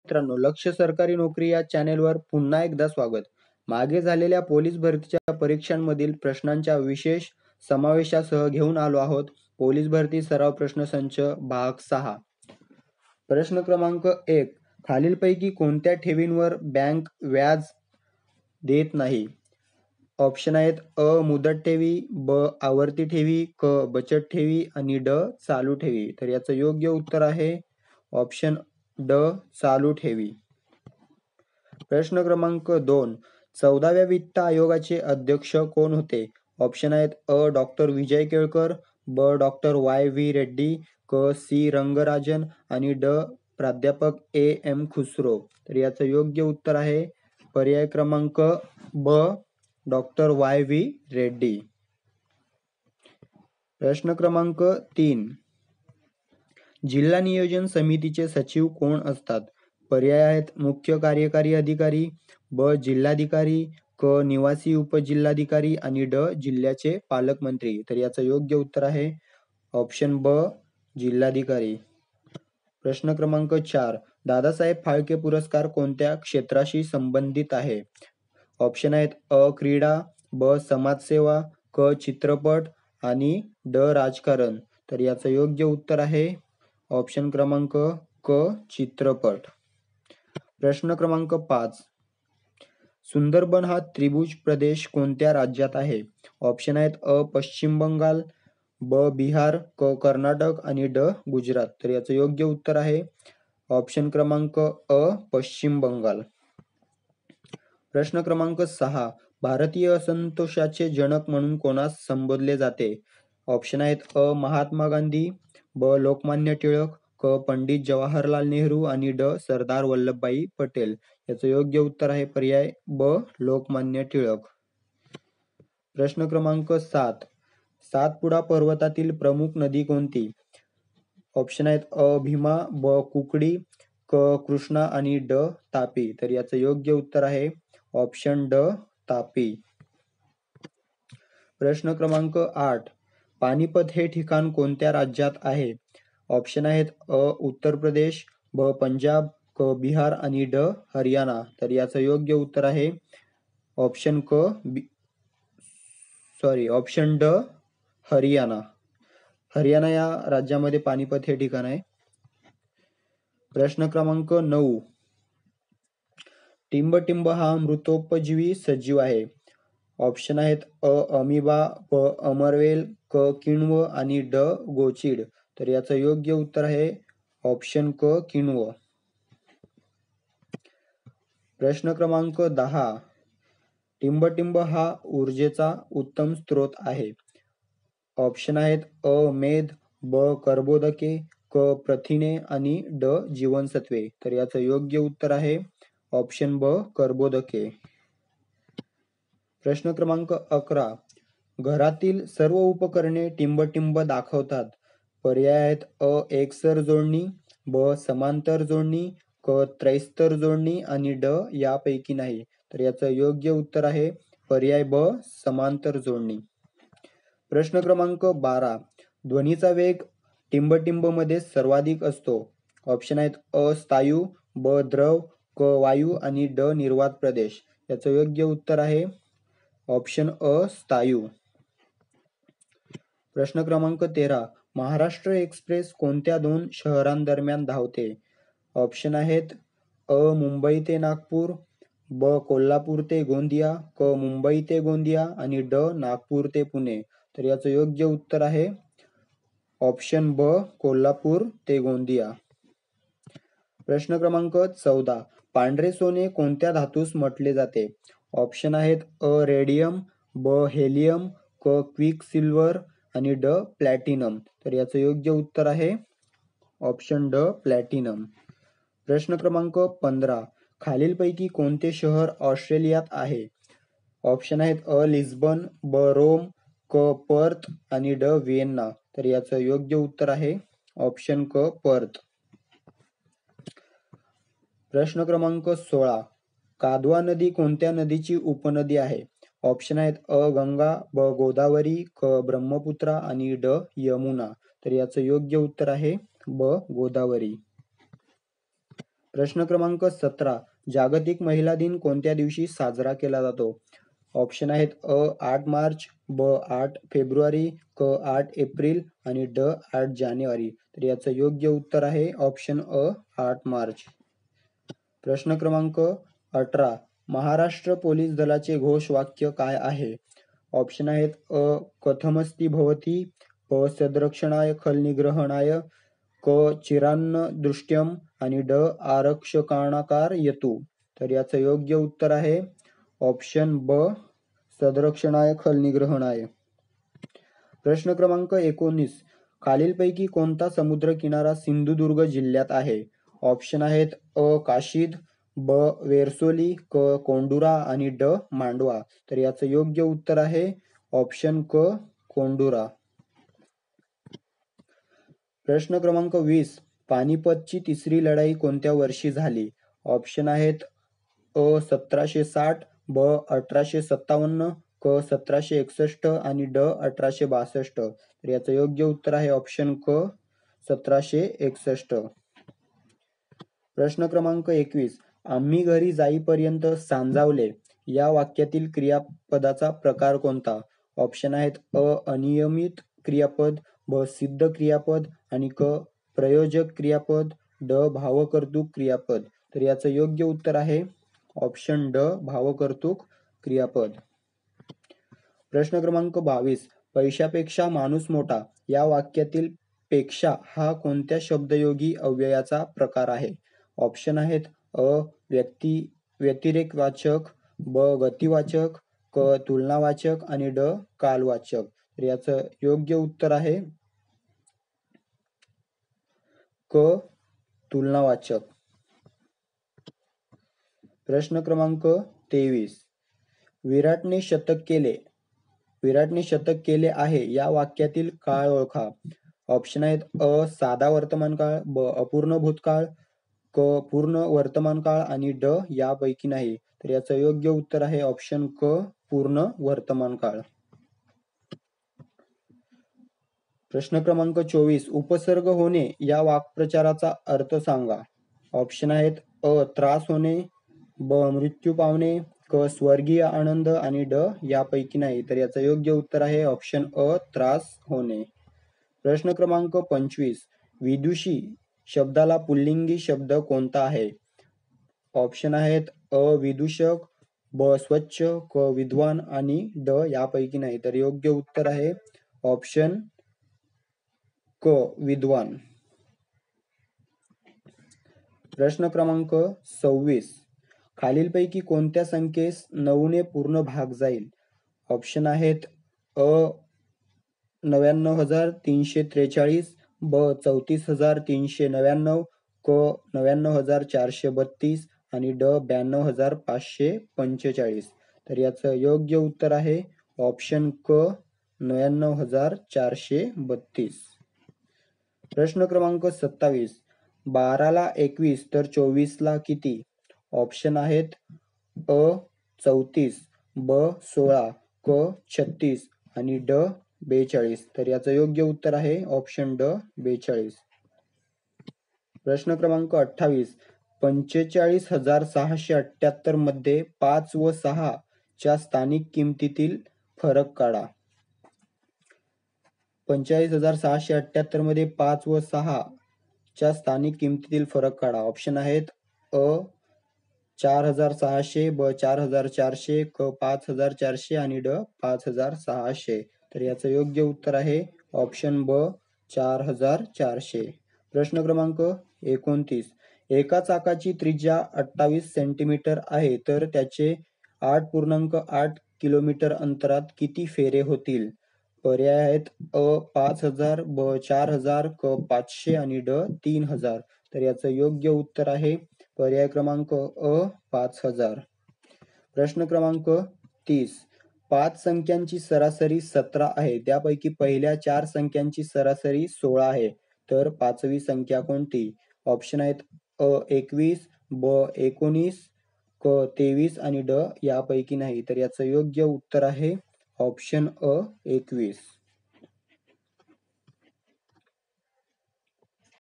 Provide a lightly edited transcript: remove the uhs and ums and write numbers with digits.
मित्रांनो, लक्ष सरकारी नोकरी या चॅनेलवर पुन्हा एकदा स्वागत. मागे झालेल्या पोलीस भरतीच्या परीक्षांमधील प्रश्नांच्या विशेष समावेशासह घेऊन आलो आहोत पोलीस भरती सराव प्रश्नसंच भाग 6. प्रश्न क्रमांक 1. खालीलपैकी कोणत्या ठेवींवर बँक व्याज देत नाही? ऑप्शन आहेत अ. मुदत ठेवी, ब. आवर्ती ठेवी, क. बचत ठेवी आणि ड. चालू ठेवी. तर याचं योग्य उत्तर आहे ऑप्शन ड. चालू ठेवी. प्रश्न क्रमांक 2. 14व्या वित्त आयोगाचे अध्यक्ष कोण होते? ऑप्शन आहेत अ. डॉक्टर विजय केळकर, ब. डॉक्टर वाय व्ही रेड्डी, क. सी. रंगराजन आणि ड. प्राध्यापक ए. एम. खुसरो. तर याचं योग्य उत्तर आहे पर्याय क्रमांक ब. Doctor Y V Reddy. प्रश्न क्रमांक 3. जिल्हा नियोजन समितीचे सचिव कोण असतात? पर्याय आहेत मुख्य कार्यकारी अधिकारी, ब. जिल्हाधिकारी, क. निवासी उपजिल्हाधिकारी आणि ड. जिल्ह्याचे पालकमंत्री. तर याचं योग्य उत्तर आहे ऑप्शन ब. जिल्हाधिकारी. प्रश्न क्रमांक 4. दादासाहेब फाळके पुरस्कार कोणत्या क्षेत्राशी संबंधित आहे? ऑप्शन आहेत अ. क्रीडा, ब. समाजसेवा, क. चित्रपट आणि ड. राजकारण. तर याचं योग्य उत्तर आहे ऑप्शन क्रमांक क. चित्रपट. प्रश्न क्रमांक 5. सुंदरबन हा त्रिभुज प्रदेश कोणत्या राज्यात आहे? ऑप्शन आहेत अ. पश्चिम बंगाल, ब. बिहार, क. कर्नाटक आणि ड. गुजरात. तर याचं योग्य उत्तर आहे ऑप्शन क्रमांक अ. पश्चिम बंगाल. प्रश्न क्रमांक 6. भारतीय असंतोषाचे जनक म्हणून कोणास संबोधले जाते? ऑप्शन आहेत अ. महात्मा गांधी, ब. लोकमान्य टिळक, क. पंडित जवाहरलाल नेहरू आणि ड. सरदार वल्लभभाई पटेल. याचं योग्य उत्तर आहे पर्याय ब. लोकमान्य टिळक. प्रश्न क्रमांक 7. सातपुडा पर्वतातील प्रमुख नदी कोणती? ऑप्शन आहेत अ. भीमा, ब. कुकडी, क. कृष्णा आणि ड. तापी. तर याचं योग्य उत्तर आहे ऑप्शन ड. तापी. प्रश्न क्रमांक 8. पानिपत हे ठिकाण कोणत्या राज्यात आहे? ऑप्शन आहेत अ. उत्तर प्रदेश, ब. पंजाब, क. बिहार आणि ड. हरियाणा. तर याचं योग्य उत्तर आहे ऑप्शन ऑप्शन ड. हरियाणा. हरियाणा या राज्यामध्ये पानिपत हे ठिकाण आहे. प्रश्न क्रमांक 9. टिंबटिंब हा मृतोपजीवी सजीव आहे. ऑप्शन आहेत अ. अमिबा, ब. अमरवेल, क. किण्व आणि ड. गोचिड. तर याचं योग्य उत्तर आहे ऑप्शन क. किण्व. प्रश्न क्रमांक 10. टिंबटिंब हा ऊर्जेचा उत्तम स्रोत आहे. ऑप्शन आहेत अ. मेद, ब. कर्बोदके, क. प्रथिने आणि ड. जीवनसत्वे. तर याचं योग्य उत्तर आहे ऑप्शन ब. कर्बोदके. प्रश्न क्रमांक 11. घरातील सर्व उपकरणे टिंबटिंब दाखवतात. पर्याय आहेत अ. एकसर जोडणी, ब. समांतर जोडणी, क. त्रैस्तर जोडणी आणि ड. यापैकी नाही. तर याचं योग्य उत्तर आहे पर्याय ब. समांतर जोडणी. प्रश्न क्रमांक 12. ध्वनीचा वेग टिंबटिंब मध्ये सर्वाधिक असतो. ऑप्शन आहेत अ. स्थायू, ब. द्रव, क. वायू आणि ड. निर्वात प्रदेश. याचं योग्य उत्तर आहे ऑप्शन अ. स्थायू. प्रश्न क्रमांक 13. महाराष्ट्र एक्सप्रेस कोणत्या दोन शहरांदरम्यान धावते? ऑप्शन आहेत अ. मुंबई ते नागपूर, ब. कोल्हापूर ते गोंदिया, क. मुंबई ते गोंदिया आणि ड. नागपूर ते पुणे. तर याचं योग्य उत्तर आहे ऑप्शन ब. कोल्हापूर ते गोंदिया. प्रश्न क्रमांक 14. पांढरे सोने कोणत्या धातूस म्हटले जाते? ऑप्शन आहेत अ. रेडियम, ब. हेलियम, क. क्विकसिल्वर आणि ड. प्लॅटिनम. तर याचं योग्य उत्तर आहे ऑप्शन ड. प्लॅटिनम. प्रश्न क्रमांक 15. खालीलपैकी कोणते शहर ऑस्ट्रेलियात आहे? ऑप्शन आहेत अ. लिस्बन, ब. रोम, क. पर्थ आणि ड. व्हिएन्ना. तर याचं योग्य उत्तर आहे ऑप्शन क. पर्थ. प्रश्न क्रमांक 16. कादवा नदी कोणत्या नदीची उपनदी आहे? ऑप्शन आहेत अ. गंगा, ब. गोदावरी, क. ब्रह्मपुत्रा आणि ड. यमुना. तर याचं योग्य उत्तर आहे ब. गोदावरी. प्रश्न क्रमांक 17. जागतिक महिला दिन कोणत्या दिवशी साजरा केला जातो? ऑप्शन आहेत अ 8 मार्च, ब 8 फेब्रुवारी, क 8 एप्रिल आणि ड 8 जानेवारी. तर याचं योग्य उत्तर आहे ऑप्शन अ 8 मार्च. प्रश्न क्रमांक 18. महाराष्ट्र पोलीस दलाचे घोषवाक्य काय आहे? ऑप्शन आहेत अ कथमस्ति भवती, प सदरक्षणाय खलनिग्रहणाय, क चिरान्न दृष्ट्यम आणि ड आरक्षकाणाकारयतु. तर याचं योग्य उत्तर आहे ऑप्शन ब सदरक्षणाय खलनिग्रहणाय. प्रश्न क्रमांक 19. खालीलपैकी कोणता समुद्रकिनारा सिंधुदुर्ग जिल्ह्यात आहे? ऑप्शन आहेत अ काशिद, ब वेरसोली, क कोंडुरा आणि ड मांडवा. तर याचं योग्य उत्तर आहे ऑप्शन क कोंडुरा. प्रश्न क्रमांक 20. पानिपतची तिसरी लढाई कोणत्या वर्षी झाली? ऑप्शन आहेत अ 1760, ब 1857, क 1761 आणि ड 1862. तर याचं योग्य उत्तर आहे ऑप्शन क 1761. प्रश्न क्रमांक 21. आम्ही घरी जाईपर्यंत सांजावले या वाक्यातील क्रियापदाचा प्रकार कोणता? ऑप्शन आहेत अ अनियमित क्रियापद, ब सिद्ध क्रियापद आणि क प्रयोजक क्रियापद, ड भावकर्तृक क्रियापद. तर याचं योग्य उत्तर आहे ऑप्शन ड भावकर्तृक क्रियापद. प्रश्न क्रमांक 22. पैशापेक्षा माणूस मोठा या वाक्यातील पेक्षा हा कोणत्या शब्दयोगी अव्ययाचा प्रकार आहे? ऑप्शन आहेत अ व्यतिरेकवाचक, ब गतिवाचक, क तुलनावाचक आणि ड कालवाचक. तर याचं योग्य उत्तर आहे क तुलनावाचक. प्रश्न क्रमांक 23. विराटने शतक केले आहे या वाक्यातील काळ ओळखा. ऑप्शन आहेत अ साधा वर्तमान काळ, ब अपूर्ण भूतकाळ, क पूर्ण वर्तमान काळ आणि ड यापैकी नाही. तर याचं योग्य उत्तर आहे ऑप्शन क पूर्ण वर्तमान काळ. प्रश्न क्रमांक 24. उपसर्ग होणे या वाक्प्रचाराचा अर्थ सांगा. ऑप्शन आहेत अ त्रास होणे, ब मृत्यू पावणे, क स्वर्गीय आनंद आणि ड यापैकी नाही. तर याचं योग्य उत्तर आहे ऑप्शन अ त्रास होणे. प्रश्न क्रमांक 25. विदुषी शब्दाला पुल्लिंगी शब्द कोणता आहे? ऑप्शन आहेत अ विदूषक, ब स्वच्छ, क विद्वान आणि ड यापैकी नाही. तर योग्य उत्तर आहे ऑप्शन क विद्वान. प्रश्न क्रमांक 26. खालीलपैकी कोणत्या संख्येस 9 ने पूर्ण भाग जाईल? ऑप्शन आहेत अ 99,343, ब 34,399, क 99,432 आणि ड 92,545. तर याचं योग्य उत्तर आहे ऑप्शन क 99,432. प्रश्न क्रमांक 27. 12 ला 21 तर 24 ला किती? ऑप्शन आहेत अ 34, ब 16, क 36 आणि ड 42. तर याचं योग्य उत्तर आहे ऑप्शन ड 42. प्रश्न क्रमांक 28. 45,678 मध्ये 5 व 6 च्या स्थानिक किमतीतील फरक काढा. 45,678 मध्ये 5 व 6 च्या स्थानिक किमतीतील फरक काढा. ऑप्शन आहेत अ 4,600, ब 4,400, क 5,400 आणि ड 5,600. तर याचं योग्य उत्तर आहे ऑप्शन ब 4,400. प्रश्न क्रमांक 29. एका चाकाची त्रिज्या 28 सेंटीमीटर आहे तर त्याचे 8.8 किलोमीटर अंतरात किती फेरे होतील? पर्याय आहेत अ 5,000, ब 4,000, क 500 आणि ड 3,000. तर याचं योग्य उत्तर आहे पर्याय क्रमांक अ 5,000. प्रश्न क्रमांक 30. 5 संख्यांची सरासरी 17 आहे त्यापैकी पहिल्या 4 संख्यांची सरासरी 16 आहे तर पाचवी संख्या कोणती? ऑप्शन आहेत अ 21, ब 19, क 23 आणि ड यापैकी नाही. तर याचं योग्य उत्तर आहे ऑप्शन अ 21.